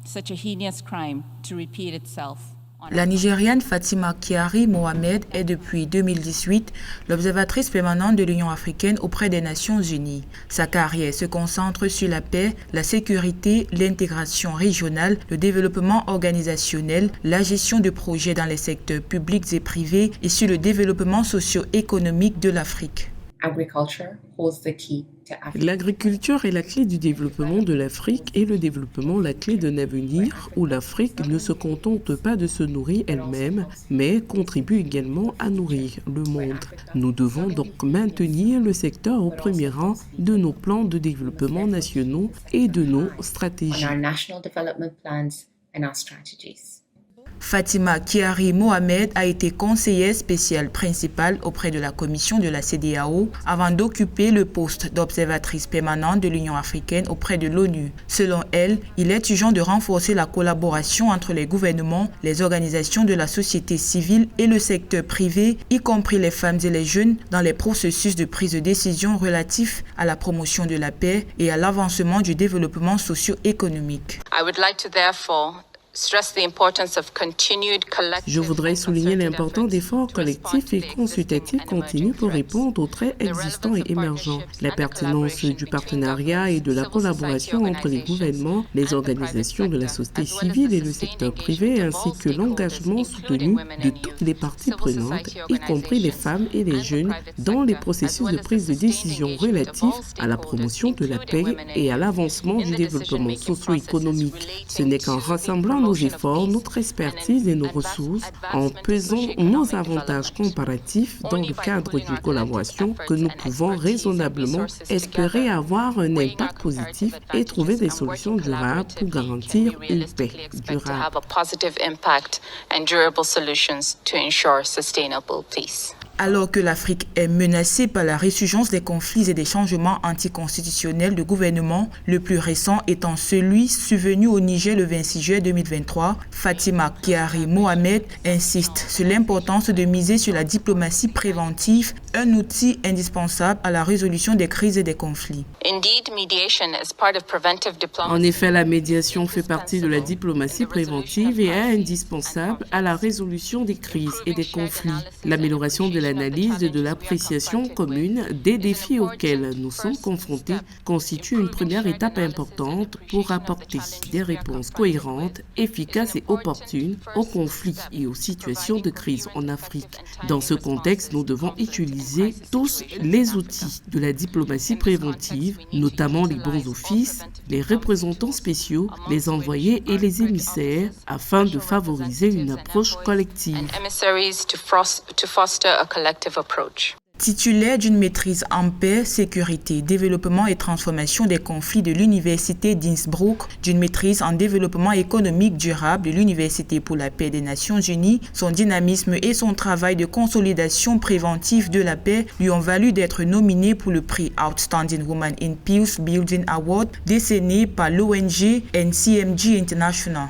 such a heinous crime to repeat itself. La Nigériane Fatima Kyari Mohamed est depuis 2018 l'observatrice permanente de l'Union africaine auprès des Nations unies. Sa carrière se concentre sur la paix, la sécurité, l'intégration régionale, le développement organisationnel, la gestion de projets dans les secteurs publics et privés et sur le développement socio-économique de l'Afrique. L'agriculture est la clé du développement de l'Afrique et le développement la clé d'un avenir où l'Afrique ne se contente pas de se nourrir elle-même, mais contribue également à nourrir le monde. Nous devons donc maintenir le secteur au premier rang de nos plans de développement nationaux et de nos stratégies. Fatima Kyari Mohamed a été conseillère spéciale principale auprès de la commission de la CEDEAO avant d'occuper le poste d'observatrice permanente de l'Union africaine auprès de l'ONU. Selon elle, il est urgent de renforcer la collaboration entre les gouvernements, les organisations de la société civile et le secteur privé, y compris les femmes et les jeunes, dans les processus de prise de décision relatifs à la promotion de la paix et à l'avancement du développement socio-économique. Je voudrais souligner l'importance d'efforts collectifs et consultatifs continus pour répondre aux traits existants et émergents. La pertinence du partenariat et de la collaboration entre les gouvernements, les organisations de la société civile et le secteur privé, ainsi que l'engagement soutenu de toutes les parties prenantes, y compris les femmes et les jeunes, dans les processus de prise de décision relatifs à la promotion de la paix et à l'avancement du développement socio-économique. Ce n'est qu'en rassemblant nos efforts, notre expertise et nos ressources, en pesant nos avantages comparatifs dans le cadre d'une collaboration que nous pouvons raisonnablement espérer avoir un impact positif et trouver des solutions durables pour garantir une paix durable. Alors que l'Afrique est menacée par la résurgence des conflits et des changements anticonstitutionnels de gouvernement, le plus récent étant celui survenu au Niger le 26 juillet 2023, Fatima Kyari Mohamed insiste sur l'importance de miser sur la diplomatie préventive, un outil indispensable à la résolution des crises et des conflits. En effet, la médiation fait partie de la diplomatie préventive et est indispensable à la résolution des crises et des conflits. L'amélioration de l'analyse et de l'appréciation commune des défis auxquels nous sommes confrontés constitue une première étape importante pour apporter des réponses cohérentes, efficaces et opportunes aux conflits et aux situations de crise en Afrique. Dans ce contexte, nous devons utiliser tous les outils de la diplomatie préventive, notamment les bons offices, les représentants spéciaux, les envoyés et les émissaires, afin de favoriser une approche collective. Titulaire d'une maîtrise en paix, sécurité, développement et transformation des conflits de l'Université d'Innsbruck, d'une maîtrise en développement économique durable de l'Université pour la paix des Nations unies, son dynamisme et son travail de consolidation préventive de la paix lui ont valu d'être nominée pour le prix Outstanding Woman in Peace Building Award décerné par l'ONG NCMG International.